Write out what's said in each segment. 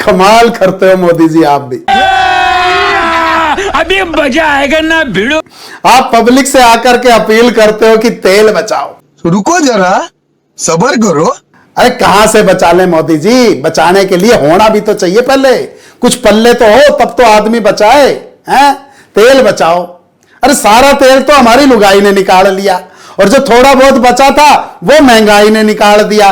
कमाल करते हो मोदी जी आप भी। अभी मजा आएगा ना भिड़ो। आप पब्लिक से आकर के अपील करते हो कि तेल बचाओ। रुको जरा, सबर करो। अरे कहां से बचा ले मोदी जी, बचाने के लिए होना भी तो चाहिए, पहले कुछ पल्ले तो हो तब तो आदमी बचाए हैं। तेल बचाओ, अरे सारा तेल तो हमारी लुगाई ने निकाल लिया और जो थोड़ा बहुत बचा था वो महंगाई ने निकाल दिया।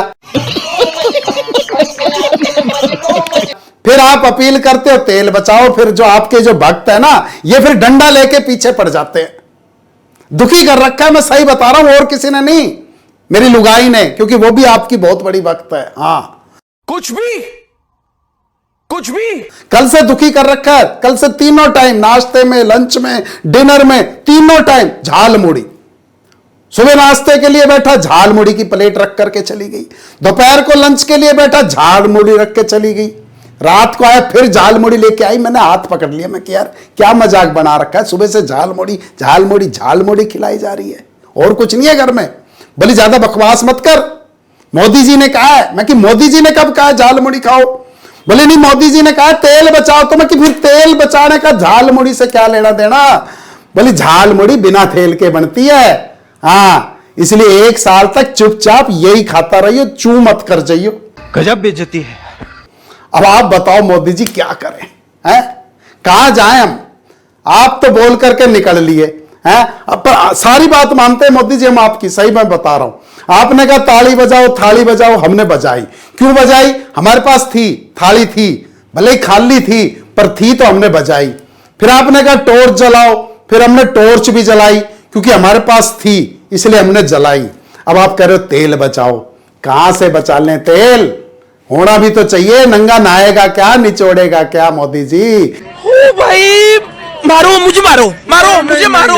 फिर आप अपील करते हो तेल बचाओ, फिर जो आपके जो भक्त है ना ये फिर डंडा लेके पीछे पड़ जाते हैं। दुखी कर रखा है, मैं सही बता रहा हूं, और किसी ने नहीं, मेरी लुगाई ने, क्योंकि वो भी आपकी बहुत बड़ी भक्त है। हाँ कुछ भी कल से दुखी कर रखा है, कल से तीनों टाइम, नाश्ते में, लंच में, डिनर में, तीनों टाइम झाल मुड़ी। सुबह नाश्ते के लिए बैठा, झाल मुड़ी की प्लेट रख करके चली गई। दोपहर को लंच के लिए बैठा, झाल मुड़ी रख के चली गई। रात को आया फिर झाल मुड़ी लेके आई, मैंने हाथ पकड़ लिया, मैं कि यार क्या मजाक बना रखा है, सुबह से झाल मुड़ी झाल मुड़ी झाल मुड़ी खिलाई जा रही है, और कुछ नहीं है घर में। बोली ज्यादा बकवास मत कर, मोदी जी ने कहा है। मैं कि मोदी जी ने कब कहा झाल मुड़ी खाओ? बोले नहीं, मोदी जी ने कहा तेल बचाओ। तो मैं कि फिर तेल बचाने का झाल मुड़ी से क्या लेना देना? बोली झाल मुड़ी बिना तेल के बनती है, हाँ, इसलिए 1 साल तक चुपचाप यही खाता रहियो, चू मत कर जाइयो। गजब बेइज्जती है। अब आप बताओ मोदी जी क्या करें, हैं? कहां जाएं हम? आप तो बोल करके निकल लिए हैं, अब पर सारी बात मानते हैं मोदी जी हम आपकी, सही मैं बता रहा हूं। आपने कहा ताली बजाओ थाली बजाओ, हमने बजाई। क्यों बजाई? हमारे पास थी, थाली थी, भले ही खाली थी पर थी तो हमने बजाई। फिर आपने कहा टॉर्च जलाओ, फिर हमने टॉर्च भी जलाई, क्योंकि हमारे पास थी इसलिए हमने जलाई। अब आप कह रहे हो तेल बचाओ, कहां से बचा लें तेल? होना भी तो चाहिए, नंगा नहाएगा क्या, निचोड़ेगा क्या मोदी जी? ओ भाई मारो मुझे, मारो मुझे, मारो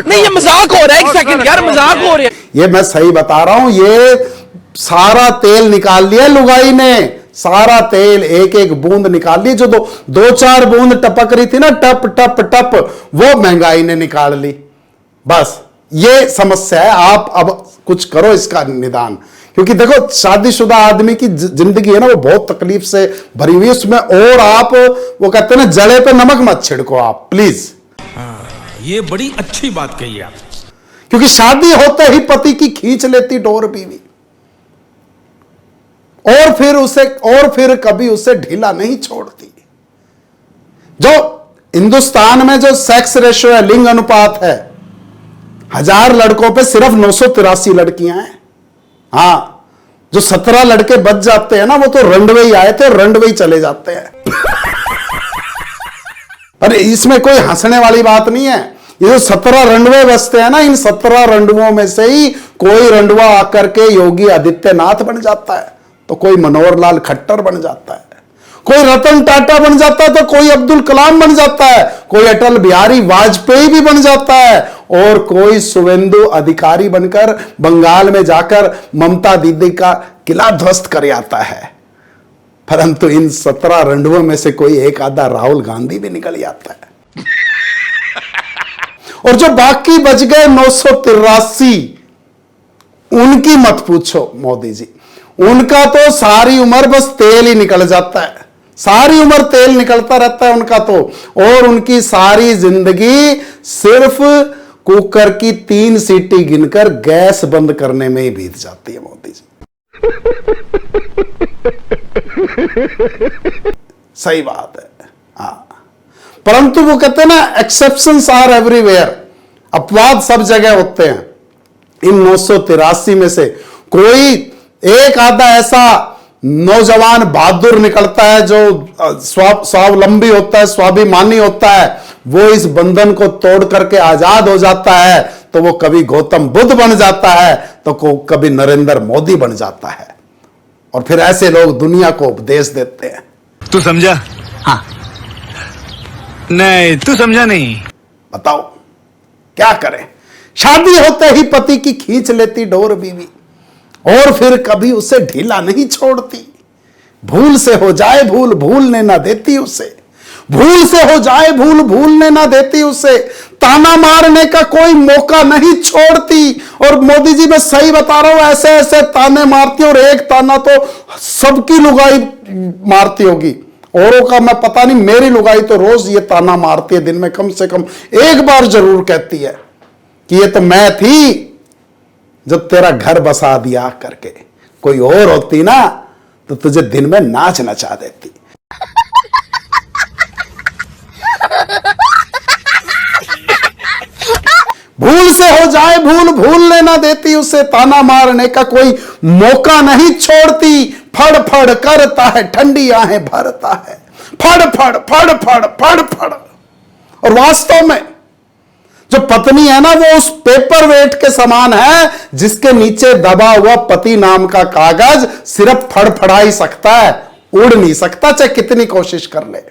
नहीं, ये मजाक हो रहा है। 1 सेकंड यार, मजाक हो रहा है। ये मैं सही बता रहा हूं, ये सारा तेल निकाल लिया लुगाई ने, सारा तेल एक एक बूंद निकाल ली। जो 2-4 बूंद टपक रही थी ना, टप टप टप, वो महंगाई ने निकाल ली। बस ये समस्या है, आप अब कुछ करो इसका निदान। क्योंकि देखो शादीशुदा आदमी की जिंदगी है ना, वो बहुत तकलीफ से भरी हुई है उसमें, और आप वो कहते हैं ना जले पे नमक मत छिड़को आप प्लीज। ये बड़ी अच्छी बात कही आप। क्योंकि शादी होते ही पति की खींच लेती डोर बीवी, और फिर कभी उसे ढीला नहीं छोड़ती। जो हिंदुस्तान में जो सेक्स रेशियो है, लिंग अनुपात है, 1000 लड़कों पे सिर्फ 983 लड़कियां हैं। हाँ, जो 17 लड़के बच जाते हैं ना, वो तो रंडवे ही आए थे, रंडवे ही चले जाते हैं। अरे इसमें कोई हंसने वाली बात नहीं है। ये जो 17 रंडवे बचते हैं ना, इन 17 रंडवों में से ही कोई रंडवा आकर के योगी आदित्यनाथ बन जाता है, तो कोई मनोहर लाल खट्टर बन जाता है, कोई रतन टाटा बन जाता है, तो कोई अब्दुल कलाम बन जाता है, कोई अटल बिहारी वाजपेयी भी बन जाता है, और कोई शुवेंदु अधिकारी बनकर बंगाल में जाकर ममता दीदी का किला ध्वस्त कर आता है। परंतु इन 17 रंडवों में से कोई एक आधा राहुल गांधी भी निकल जाता है। और जो बाकी बच गए 983, उनकी मत पूछो मोदी जी, उनका तो सारी उम्र बस तेल ही निकल जाता है, सारी उम्र तेल निकलता रहता है उनका तो, और उनकी सारी जिंदगी सिर्फ कुकर की 3 सीटी गिनकर गैस बंद करने में ही बीत जाती है मोदी जी। सही बात है, हाँ। परंतु वो कहते हैं ना, एक्सेप्शंस आर एवरीवेयर, अपवाद सब जगह होते हैं। इन 983 में से कोई एक आधा ऐसा नौजवान बहादुर निकलता है जो स्वावलंबी होता है, स्वाभिमानी होता है, वो इस बंधन को तोड़ करके आजाद हो जाता है, तो वो कभी गौतम बुद्ध बन जाता है, तो कभी नरेंद्र मोदी बन जाता है। और फिर ऐसे लोग दुनिया को उपदेश देते हैं। तू समझा? हाँ। नहीं तू समझा नहीं। बताओ क्या करें? शादी होते ही पति की खींच लेती डोर बीवी, और फिर कभी उसे ढीला नहीं छोड़ती। भूल से हो जाए भूल, भूलने ना देती उसे। भूल से हो जाए भूल भूलने ना देती उसे, ताना मारने का कोई मौका नहीं छोड़ती। और मोदी जी मैं सही बता रहा हूं, ऐसे ऐसे ताने मारती और एक ताना तो सबकी लुगाई मारती होगी, औरों का मैं पता नहीं, मेरी लुगाई तो रोज ये ताना मारती है, दिन में कम से कम एक बार जरूर कहती है कि ये तो मैं थी जब तेरा घर बसा दिया करके, कोई और होती ना तो तुझे दिन में नाच नचा देती। भूल से हो जाए भूल भूलने ना देती उसे, ताना मारने का कोई मौका नहीं छोड़ती। फड़ फड़ करता है ठंडी आहें भरता है, फड़ फड़ फड़ फड़ फड़ फड़। और वास्तव में जो पत्नी है ना, वो उस पेपर वेट के समान है जिसके नीचे दबा हुआ पति नाम का कागज सिर्फ फड़फड़ा ही सकता है, उड़ नहीं सकता चाहे कितनी कोशिश कर ले।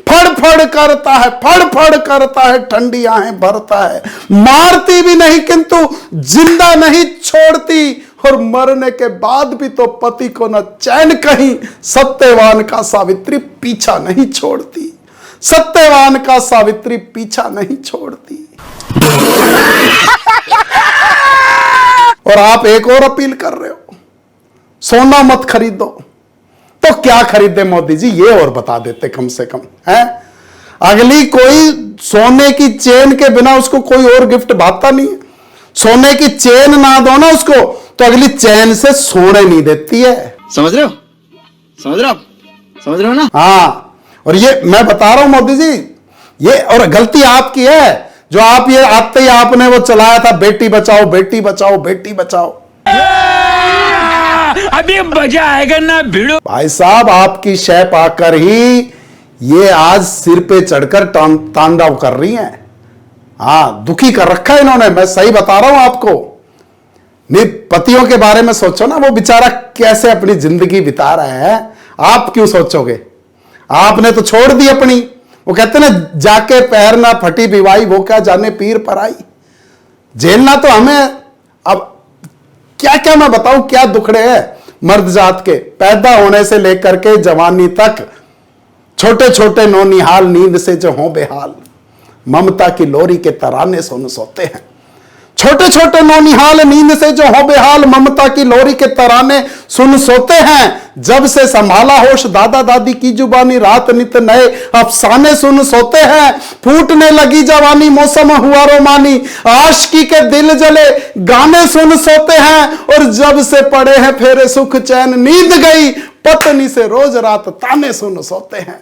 फड़ फड़ करता है, फड़ फड़ करता है ठंडी आहें भरता है, मारती भी नहीं किंतु जिंदा नहीं छोड़ती, और मरने के बाद भी तो पति को न चैन कहीं, सत्यवान का सावित्री पीछा नहीं छोड़ती, सत्यवान का सावित्री पीछा नहीं छोड़ती। और आप एक और अपील कर रहे हो, सोना मत खरीदो, तो क्या खरीदे मोदी जी ये और बता देते कम से कम है। अगली कोई सोने की चेन के बिना उसको कोई और गिफ्ट भाता नहीं है, सोने की चेन ना दो ना उसको तो अगली चैन से सोने नहीं देती है। समझ रहे हो, समझ रहे हो, समझ रहे हो ना। हाँ, और ये मैं बता रहा हूं मोदी जी, ये और गलती आपकी है जो आप ये आते ही आपने वो चलाया था बेटी बचाओ बेटी बचाओ बेटी बचाओ। अभी मजा आएगा ना भिड़ो। भाई साहब आपकी शय पाकर ही ये आज सिर पे चढ़कर तांडव कर रही हैं। हाँ, दुखी कर रखा है इन्होंने, मैं सही बता रहा हूं आपको। नहीं, पतियों के बारे में सोचो ना, वो बेचारा कैसे अपनी जिंदगी बिता रहा है, आप क्यों सोचोगे। आपने तो छोड़ दी अपनी, वो कहते ना जाके पैर ना फटी बिवाई वो क्या जाने पीर पर आई। झेलना तो हमें, अब क्या क्या मैं बताऊं क्या दुखड़े हैं मर्द जात के, पैदा होने से लेकर के जवानी तक, छोटे छोटे नौनिहाल नींद से जो हों बेहाल, ममता की लोरी के तराने सुन सोते हैं। छोटे छोटे नौनिहाल नींद से जो हो बेहाल, ममता की लोरी के तराने सुन सोते हैं। जब से संभाला होश दादा दादी की जुबानी, रात नित नए अफसाने सुन सोते हैं। फूटने लगी जवानी मौसम हुआ रोमानी, आशिकी के दिल जले गाने सुन सोते हैं। और जब से पड़े हैं फेरे सुख चैन नींद गई, पत्नी से रोज रात ताने सुन सोते हैं,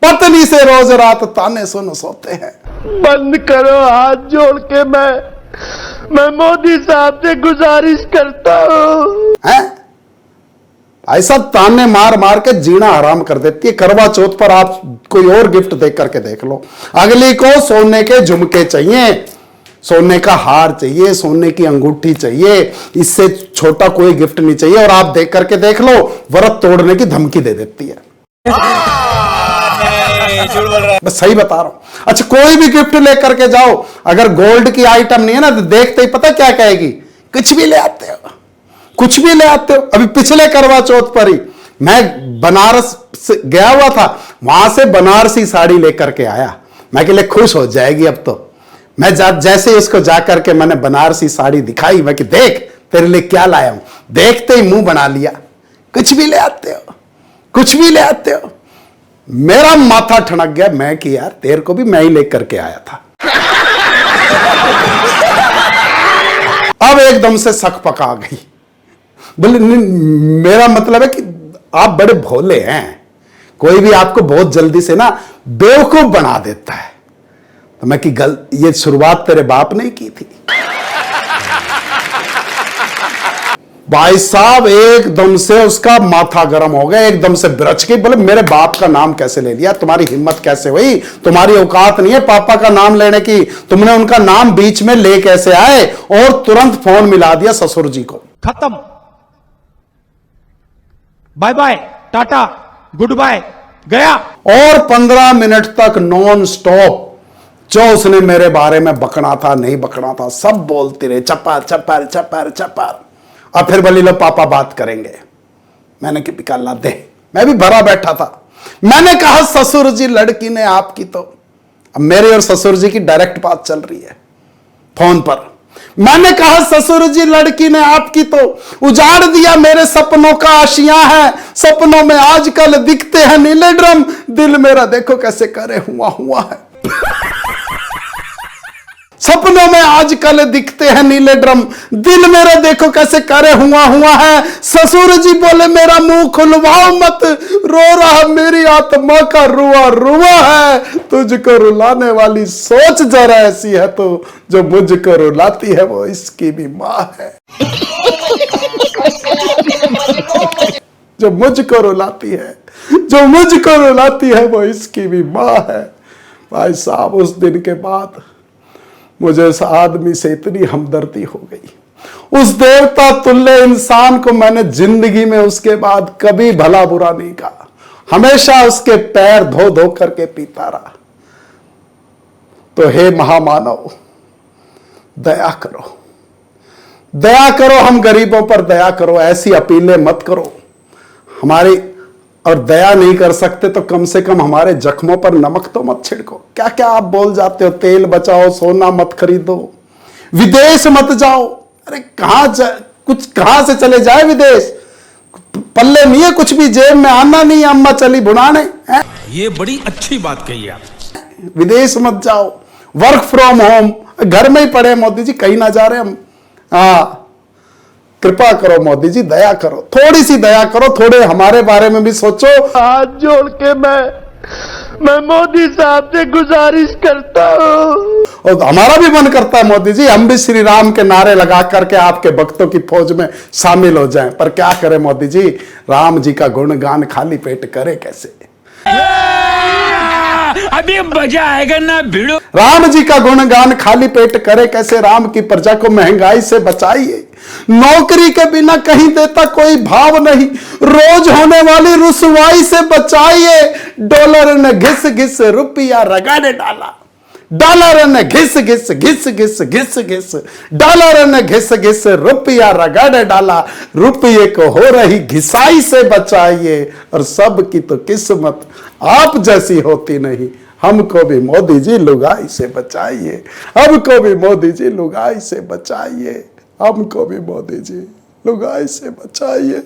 पत्नी से रोज रात ताने सुन सोते हैं। बंद करो हाथ जोड़ के, मैं मोदी साहब से गुजारिश करता हूं। ऐसा ताने मार मार के जीना हराम कर देती है। करवा चौथ पर आप कोई और गिफ्ट देख करके देख लो, अगली को सोने के झुमके चाहिए, सोने का हार चाहिए, सोने की अंगूठी चाहिए, इससे छोटा कोई गिफ्ट नहीं चाहिए। और आप देख करके देख लो, व्रत तोड़ने की धमकी दे देती है। मैं सही बता रहा हूं। अच्छा, कोई भी गिफ्ट लेकर के जाओ, अगर गोल्ड की आइटम नहीं है ना तो देखते ही पता क्या कहेगी, कुछ भी ले आते हो, कुछ भी ले आते हो। अभी पिछले करवा चौथ पर ही मैं बनारस से गया हुआ था, वहां से बनारसी साड़ी लेकर के आया। मैं के लिए खुश हो जाएगी अब तो। मैं जैसे ही उसको जाकर के मैंने बनारसी साड़ी दिखाई, मैं कि देख तेरे लिए क्या लाया हूं, देखते ही मुंह बना लिया, कुछ भी ले आते हो, कुछ भी ले आते हो। मेरा माथा ठनक गया, मैं कि यार तेरे को भी मैं ही लेकर के आया था। अब एकदम से सक पका गई, बोले मेरा मतलब है कि आप बड़े भोले हैं, कोई भी आपको बहुत जल्दी से ना बेवकूफ बना देता है। तो मैं कि ये शुरुआत तेरे बाप ने की थी। भाई साहब एकदम से उसका माथा गर्म हो गया, एकदम से बिरच गई, बोले मेरे बाप का नाम कैसे ले लिया, तुम्हारी हिम्मत कैसे हुई, तुम्हारी औकात नहीं है पापा का नाम लेने की, तुमने उनका नाम बीच में ले कैसे आए। और तुरंत फोन मिला दिया ससुर जी को। खत्म, bye bye, tata, goodbye, गया। और 15 मिनट तक नॉन स्टॉप जो उसने मेरे बारे में बकना था नहीं बकना था सब बोलती रहे, चपर चपर चपर चपर। और फिर बोली लो पापा बात करेंगे। मैंने कि निकाला दे। मैं भी भरा बैठा था। मैंने कहा ससुर जी लड़की ने आपकी तो, अब मेरे और ससुर जी की डायरेक्ट बात चल रही है फोन पर। मैंने कहा ससुर जी लड़की ने आपकी तो उजाड़ दिया मेरे सपनों का आशियां है, सपनों में आजकल दिखते हैं नीले ड्रम, दिल मेरा देखो कैसे करे हुआ हुआ है। सपनों में आजकल दिखते हैं नीले ड्रम, दिल मेरा देखो कैसे करे हुआ हुआ है। ससुर जी बोले मेरा मुंह खुलवाओ मत, रो रहा मेरी आत्मा का रुआ रुआ है। तुझको रुलाने वाली सोच जरा ऐसी है तो, जो मुझको रुलाती है वो इसकी भी मां है। जो मुझको रुलाती है, जो मुझको रुलाती है वो इसकी भी मां है। भाई साहब, उस दिन के बाद मुझे उस आदमी से इतनी हमदर्दी हो गई। उस देवता तुल्य इंसान को मैंने जिंदगी में उसके बाद कभी भला बुरा नहीं कहा, हमेशा उसके पैर धो धो करके पीता रहा। तो हे महामानव, दया करो, दया करो, हम गरीबों पर दया करो, ऐसी अपीलें मत करो हमारी। और दया नहीं कर सकते तो कम से कम हमारे जख्मों पर नमक तो मत छिड़को। क्या क्या आप बोल जाते हो, तेल बचाओ, सोना मत खरीदो, विदेश मत जाओ। अरे कहां से चले जाए विदेश, पल्ले नहीं है कुछ भी, जेब में आना नहीं, अम्मा चली बुढ़ाने। ये बड़ी अच्छी बात कही आप। विदेश मत जाओ, वर्क फ्रॉम होम, घर में ही पड़े मोदी जी, कहीं ना जा रहे हम। हाँ, कृपा करो मोदी जी, दया करो, थोड़ी सी दया करो, थोड़े हमारे बारे में भी सोचो। हाथ जोड़ के मैं मोदी साहब से गुजारिश करता हूँ। और हमारा भी मन करता है मोदी जी, हम भी श्री राम के नारे लगा करके आपके भक्तों की फौज में शामिल हो जाएं। पर क्या करें मोदी जी, राम जी का गुणगान खाली पेट करे कैसे। अभी मजा आएगा ना भिड़ो। राम जी का गुणगान खाली पेट करे कैसे, राम की प्रजा को महंगाई से बचाइए। नौकरी के बिना कहीं देता कोई भाव नहीं, रोज होने वाली रुसवाई से बचाइए। डॉलर ने घिस घिस रुपया रगड़ डाला, डॉलर ने घिस घिस घिस घिस घिस घिस, डॉलर ने घिस घिस रुपया रगड़ डाला। रुपये को हो रही घिसाई से बचाइए, और सब की तो किस्मत आप जैसी होती नहीं। हमको भी मोदी जी लुगाई से बचाइए, हमको भी मोदी जी लुगाई से बचाइए, हमको भी मोदी जी लुगाई से बचाइए।